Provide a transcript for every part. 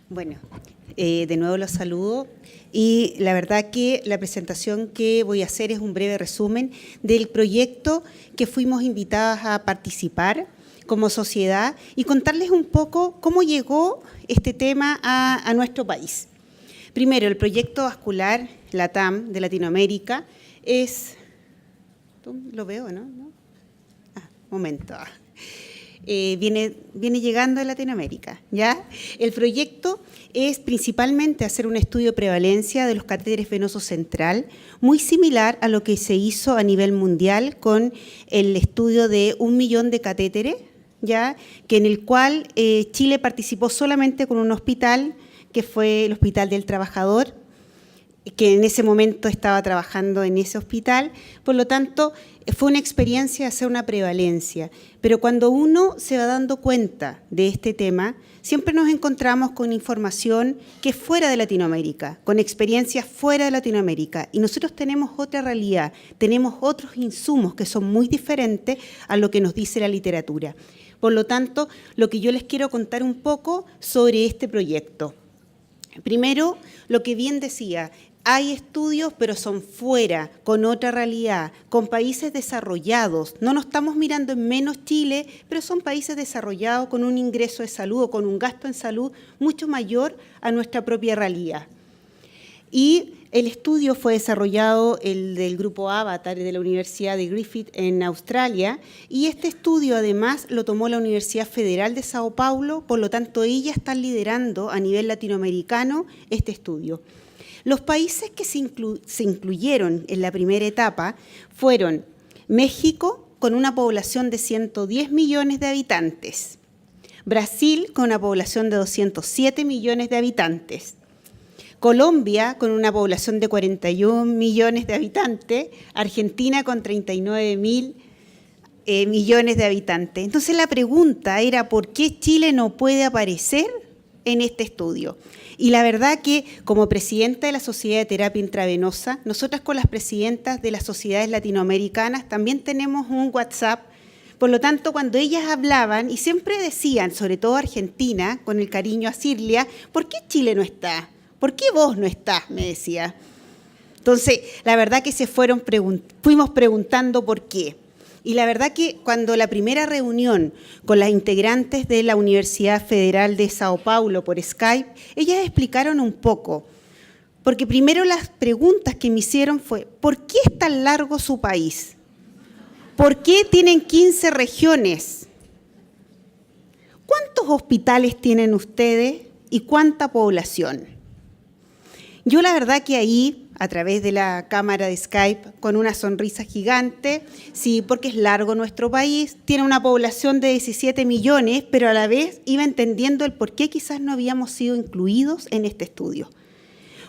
Bueno, de nuevo los saludo y la verdad que la presentación que voy a hacer es un breve resumen del proyecto que fuimos invitadas a participar como sociedad y contarles un poco cómo llegó este tema a nuestro país. Primero, el proyecto vascular LATAM de Latinoamérica es... ¿Lo veo, no? Momento. Viene llegando a Latinoamérica, ¿ya? El proyecto es principalmente hacer un estudio de prevalencia de los catéteres venosos central, muy similar a lo que se hizo a nivel mundial con el estudio de 1 millón de catéteres, ¿ya? Que en el cual Chile participó solamente con un hospital, que fue el Hospital del Trabajador, que en ese momento estaba trabajando en ese hospital. Por lo tanto, fue una experiencia hacer una prevalencia, pero cuando uno se va dando cuenta de este tema, siempre nos encontramos con información que es fuera de Latinoamérica, con experiencias fuera de Latinoamérica, y nosotros tenemos otra realidad, tenemos otros insumos que son muy diferentes a lo que nos dice la literatura. Por lo tanto, lo que yo les quiero contar un poco sobre este proyecto. Primero, lo que bien decía, hay estudios, pero son fuera, con otra realidad, con países desarrollados. No nos estamos mirando en menos Chile, pero son países desarrollados con un ingreso de salud o con un gasto en salud mucho mayor a nuestra propia realidad. Y el estudio fue desarrollado, el del grupo Avatar de la Universidad de Griffith en Australia, y este estudio además lo tomó la Universidad Federal de Sao Paulo, por lo tanto ellas están liderando a nivel latinoamericano este estudio. Los países que se incluyeron en la primera etapa fueron México, con una población de 110 millones de habitantes, Brasil, con una población de 207 millones de habitantes, Colombia, con una población de 41 millones de habitantes, Argentina, con 39 mil millones de habitantes. Entonces, la pregunta era, ¿por qué Chile no puede aparecer en este estudio? Y la verdad que, como presidenta de la Sociedad de Terapia Intravenosa, nosotras con las presidentas de las sociedades latinoamericanas también tenemos un WhatsApp. Por lo tanto, cuando ellas hablaban, y siempre decían, sobre todo Argentina, con el cariño a Cirlia, ¿por qué Chile no está? ¿Por qué vos no estás?, me decía. Entonces, la verdad que fuimos preguntando por qué. Y la verdad que cuando la primera reunión con las integrantes de la Universidad Federal de Sao Paulo por Skype, ellas explicaron un poco. Porque primero las preguntas que me hicieron fue, ¿por qué es tan largo su país? ¿Por qué tienen 15 regiones? ¿Cuántos hospitales tienen ustedes y cuánta población? Yo la verdad que ahí, a través de la cámara de Skype, con una sonrisa gigante, sí, porque es largo nuestro país, tiene una población de 17 millones, pero a la vez iba entendiendo el por qué quizás no habíamos sido incluidos en este estudio.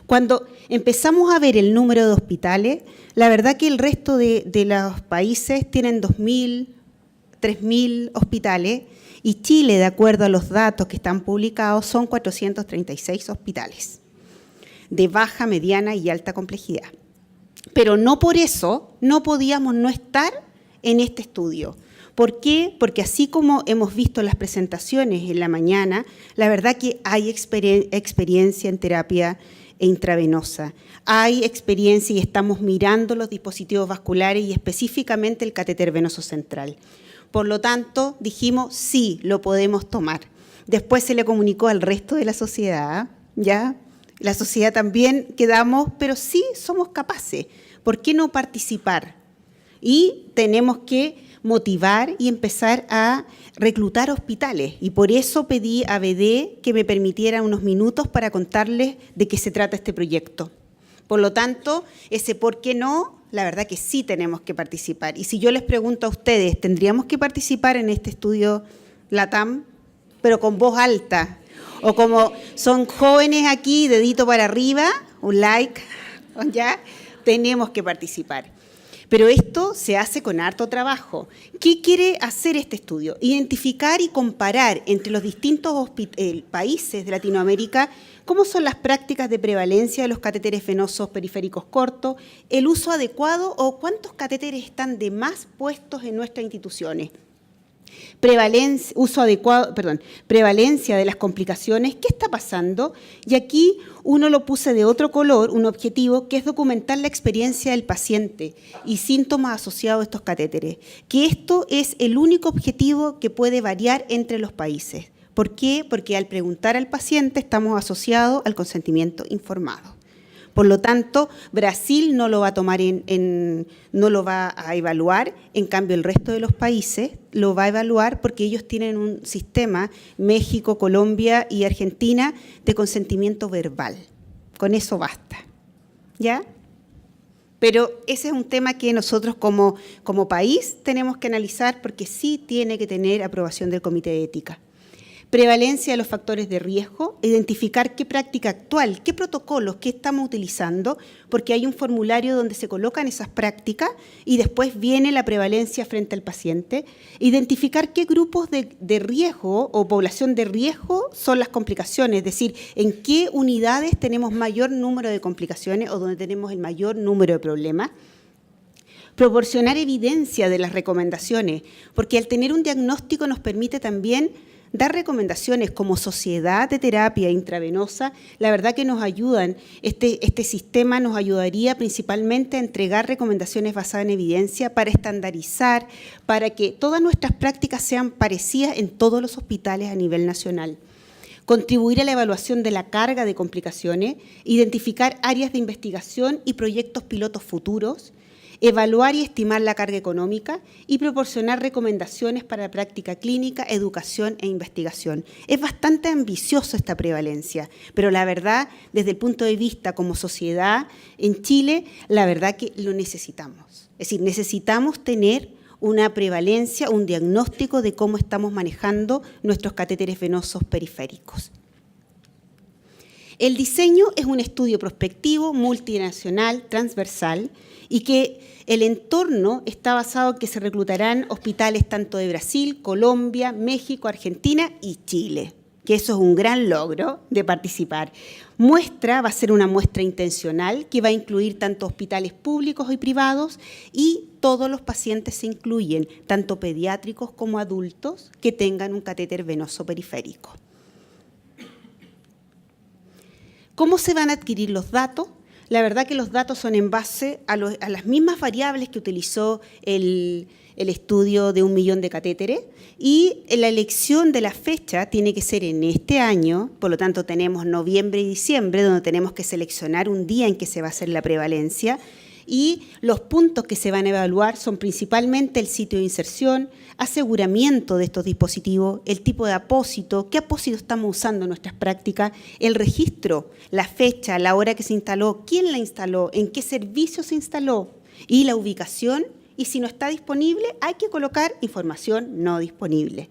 Cuando empezamos a ver el número de hospitales, la verdad que el resto de los países tienen 2.000, 3.000 hospitales, y Chile, de acuerdo a los datos que están publicados, son 436 hospitales de baja, mediana y alta complejidad. Pero no por eso no podíamos no estar en este estudio. ¿Por qué? Porque así como hemos visto las presentaciones en la mañana, la verdad que hay experiencia en terapia intravenosa, hay experiencia y estamos mirando los dispositivos vasculares y específicamente el catéter venoso central. Por lo tanto, dijimos, sí, lo podemos tomar. Después se le comunicó al resto de la sociedad, ¿ya? La sociedad también quedamos, pero sí somos capaces. ¿Por qué no participar? Y tenemos que motivar y empezar a reclutar hospitales. Y por eso pedí a BD que me permitiera unos minutos para contarles de qué se trata este proyecto. Por lo tanto, ese por qué no, la verdad que sí tenemos que participar. Y si yo les pregunto a ustedes, ¿tendríamos que participar en este estudio LATAM? Pero con voz alta. O como son jóvenes aquí, dedito para arriba, un like, ya, tenemos que participar. Pero esto se hace con harto trabajo. ¿Qué quiere hacer este estudio? Identificar y comparar entre los distintos países de Latinoamérica cómo son las prácticas de prevalencia de los catéteres venosos periféricos cortos, el uso adecuado o cuántos catéteres están de más puestos en nuestras instituciones. Prevalencia de las complicaciones. ¿Qué está pasando? Y aquí uno lo puse de otro color, un objetivo, que es documentar la experiencia del paciente y síntomas asociados a estos catéteres. Que esto es el único objetivo que puede variar entre los países. ¿Por qué? Porque al preguntar al paciente estamos asociados al consentimiento informado. Por lo tanto, Brasil no lo va a tomar no lo va a evaluar, en cambio el resto de los países lo va a evaluar porque ellos tienen un sistema, México, Colombia y Argentina, de consentimiento verbal. Con eso basta, ¿ya? Pero ese es un tema que nosotros como país tenemos que analizar porque sí tiene que tener aprobación del Comité de Ética. Prevalencia de los factores de riesgo, identificar qué práctica actual, qué protocolos, qué estamos utilizando, porque hay un formulario donde se colocan esas prácticas y después viene la prevalencia frente al paciente. Identificar qué grupos de riesgo o población de riesgo son las complicaciones, es decir, en qué unidades tenemos mayor número de complicaciones o donde tenemos el mayor número de problemas. Proporcionar evidencia de las recomendaciones, porque al tener un diagnóstico nos permite también dar recomendaciones como sociedad de terapia intravenosa, la verdad que nos ayudan, este sistema nos ayudaría principalmente a entregar recomendaciones basadas en evidencia para estandarizar, para que todas nuestras prácticas sean parecidas en todos los hospitales a nivel nacional. Contribuir a la evaluación de la carga de complicaciones, identificar áreas de investigación y proyectos pilotos futuros, evaluar y estimar la carga económica y proporcionar recomendaciones para la práctica clínica, educación e investigación. Es bastante ambiciosa esta prevalencia, pero la verdad, desde el punto de vista como sociedad en Chile, la verdad que lo necesitamos. Es decir, necesitamos tener una prevalencia, un diagnóstico de cómo estamos manejando nuestros catéteres venosos periféricos. El diseño es un estudio prospectivo, multinacional, transversal, y que el entorno está basado en que se reclutarán hospitales tanto de Brasil, Colombia, México, Argentina y Chile, que eso es un gran logro de participar. Va a ser una muestra intencional que va a incluir tanto hospitales públicos y privados y todos los pacientes se incluyen, tanto pediátricos como adultos que tengan un catéter venoso periférico. ¿Cómo se van a adquirir los datos? La verdad que los datos son en base a las mismas variables que utilizó el estudio de 1 millón de catéteres y la elección de la fecha tiene que ser en este año, por lo tanto tenemos noviembre y diciembre donde tenemos que seleccionar un día en que se va a hacer la prevalencia y los puntos que se van a evaluar son principalmente el sitio de inserción, aseguramiento de estos dispositivos, el tipo de apósito, qué apósito estamos usando en nuestras prácticas, el registro, la fecha, la hora que se instaló, quién la instaló, en qué servicio se instaló y la ubicación. Y si no está disponible, hay que colocar información no disponible.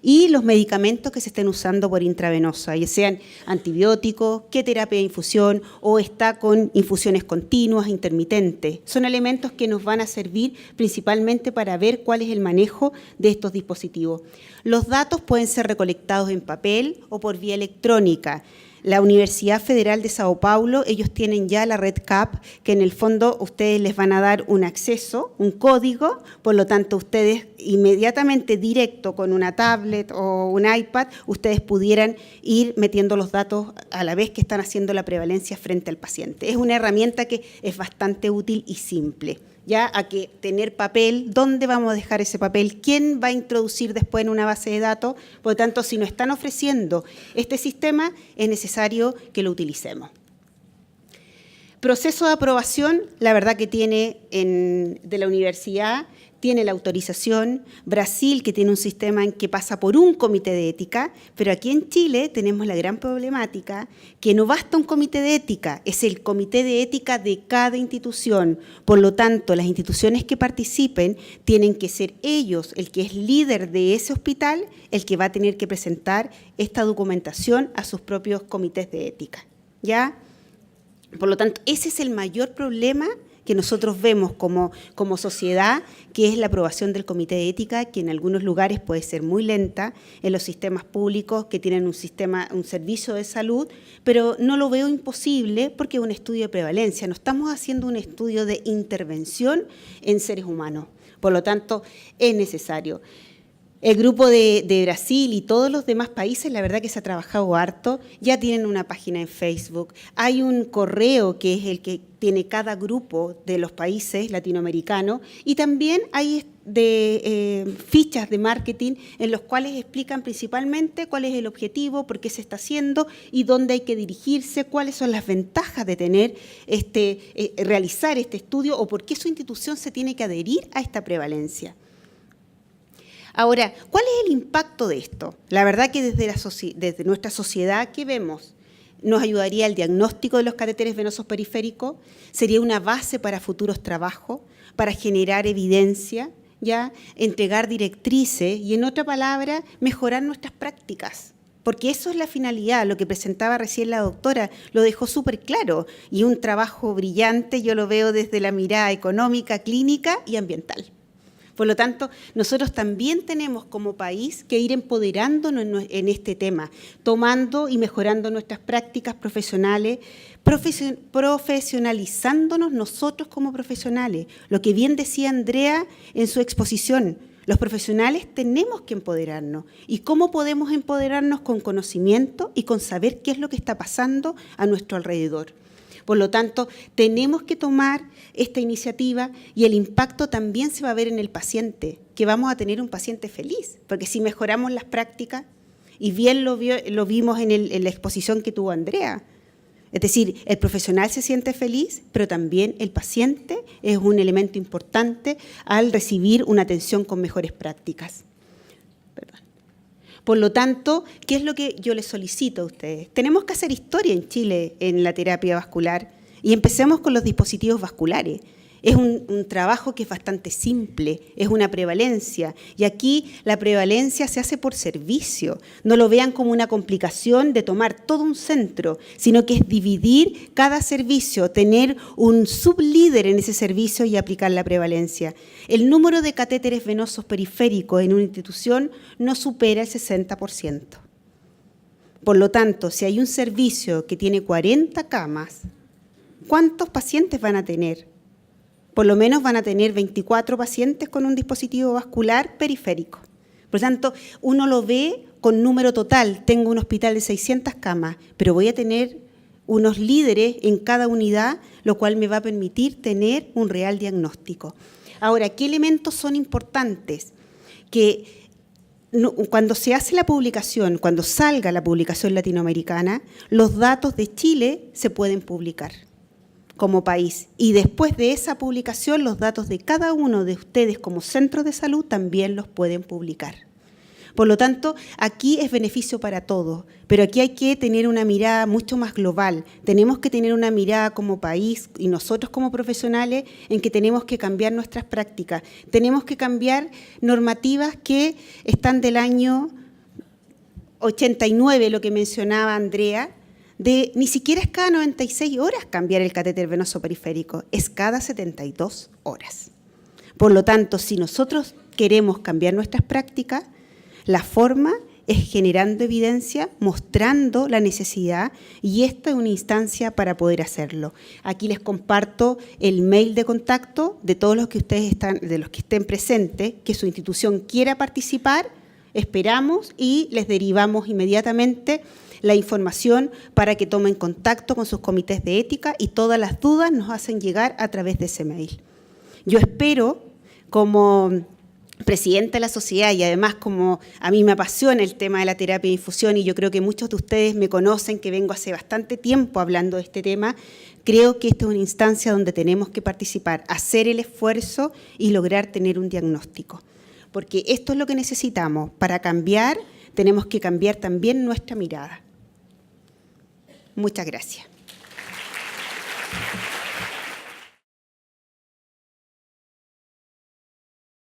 Y los medicamentos que se estén usando por intravenosa, ya sean antibióticos, qué terapia de infusión o está con infusiones continuas, intermitentes. Son elementos que nos van a servir principalmente para ver cuál es el manejo de estos dispositivos. Los datos pueden ser recolectados en papel o por vía electrónica. La Universidad Federal de Sao Paulo, ellos tienen ya la red CAP, que en el fondo ustedes les van a dar un acceso, un código, por lo tanto ustedes inmediatamente directo con una tablet o un iPad, ustedes pudieran ir metiendo los datos a la vez que están haciendo la prevalencia frente al paciente. Es una herramienta que es bastante útil y simple. Ya a que tener papel, ¿dónde vamos a dejar ese papel? ¿Quién va a introducir después en una base de datos? Por lo tanto, si nos están ofreciendo este sistema, es necesario que lo utilicemos. Proceso de aprobación, la verdad que tiene de la universidad, tiene la autorización, Brasil que tiene un sistema en que pasa por un comité de ética, pero aquí en Chile tenemos la gran problemática que no basta un comité de ética, es el comité de ética de cada institución. Por lo tanto, las instituciones que participen tienen que ser ellos, el que es líder de ese hospital, el que va a tener que presentar esta documentación a sus propios comités de ética, ¿ya? Por lo tanto, ese es el mayor problema que nosotros vemos como sociedad, que es la aprobación del comité de ética, que en algunos lugares puede ser muy lenta, en los sistemas públicos que tienen un servicio de salud, pero no lo veo imposible porque es un estudio de prevalencia, no estamos haciendo un estudio de intervención en seres humanos, por lo tanto es necesario. El grupo de Brasil y todos los demás países, la verdad que se ha trabajado harto, ya tienen una página en Facebook, hay un correo que es el que tiene cada grupo de los países latinoamericanos y también hay fichas de marketing en los cuales explican principalmente cuál es el objetivo, por qué se está haciendo y dónde hay que dirigirse, cuáles son las ventajas de tener realizar este estudio o por qué su institución se tiene que adherir a esta prevalencia. Ahora, ¿cuál es el impacto de esto? La verdad que desde nuestra sociedad, ¿qué vemos? Nos ayudaría el diagnóstico de los catéteres venosos periféricos, sería una base para futuros trabajos, para generar evidencia, ¿ya? Entregar directrices y, en otra palabra, mejorar nuestras prácticas. Porque eso es la finalidad, lo que presentaba recién la doctora, lo dejó súper claro. Y un trabajo brillante, yo lo veo desde la mirada económica, clínica y ambiental. Por lo tanto, nosotros también tenemos como país que ir empoderándonos en este tema, tomando y mejorando nuestras prácticas profesionales, profesionalizándonos nosotros como profesionales. Lo que bien decía Andrea en su exposición, los profesionales tenemos que empoderarnos. ¿Y cómo podemos empoderarnos? Con conocimiento y con saber qué es lo que está pasando a nuestro alrededor. Por lo tanto, tenemos que tomar esta iniciativa y el impacto también se va a ver en el paciente, que vamos a tener un paciente feliz, porque si mejoramos las prácticas, y bien lo vimos en la exposición que tuvo Andrea, es decir, el profesional se siente feliz, pero también el paciente es un elemento importante al recibir una atención con mejores prácticas. Perdón. Por lo tanto, ¿qué es lo que yo les solicito a ustedes? Tenemos que hacer historia en Chile en la terapia vascular y empecemos con los dispositivos vasculares. Es un trabajo que es bastante simple, es una prevalencia y aquí la prevalencia se hace por servicio. No lo vean como una complicación de tomar todo un centro, sino que es dividir cada servicio, tener un sublíder en ese servicio y aplicar la prevalencia. El número de catéteres venosos periféricos en una institución no supera el 60%. Por lo tanto, si hay un servicio que tiene 40 camas, ¿cuántos pacientes van a tener? Por lo menos van a tener 24 pacientes con un dispositivo vascular periférico. Por lo tanto, uno lo ve con número total. Tengo un hospital de 600 camas, pero voy a tener unos líderes en cada unidad, lo cual me va a permitir tener un real diagnóstico. Ahora, ¿qué elementos son importantes? Que cuando se hace la publicación, cuando salga la publicación latinoamericana, los datos de Chile se pueden publicar como país. Y después de esa publicación, los datos de cada uno de ustedes como centros de salud también los pueden publicar. Por lo tanto, aquí es beneficio para todos, pero aquí hay que tener una mirada mucho más global. Tenemos que tener una mirada como país y nosotros como profesionales en que tenemos que cambiar nuestras prácticas. Tenemos que cambiar normativas que están del año 89, lo que mencionaba Andrea, de ni siquiera es cada 96 horas cambiar el catéter venoso periférico, es cada 72 horas. Por lo tanto, si nosotros queremos cambiar nuestras prácticas, la forma es generando evidencia, mostrando la necesidad, y esta es una instancia para poder hacerlo. Aquí les comparto el mail de contacto de todos los que de los que estén presentes, que su institución quiera participar, esperamos y les derivamos inmediatamente la información para que tomen contacto con sus comités de ética y todas las dudas nos hacen llegar a través de ese mail. Yo espero, como presidenta de la sociedad y además como a mí me apasiona el tema de la terapia de infusión y yo creo que muchos de ustedes me conocen que vengo hace bastante tiempo hablando de este tema, creo que esta es una instancia donde tenemos que participar, hacer el esfuerzo y lograr tener un diagnóstico. Porque esto es lo que necesitamos. Para cambiar, tenemos que cambiar también nuestra mirada. Muchas gracias.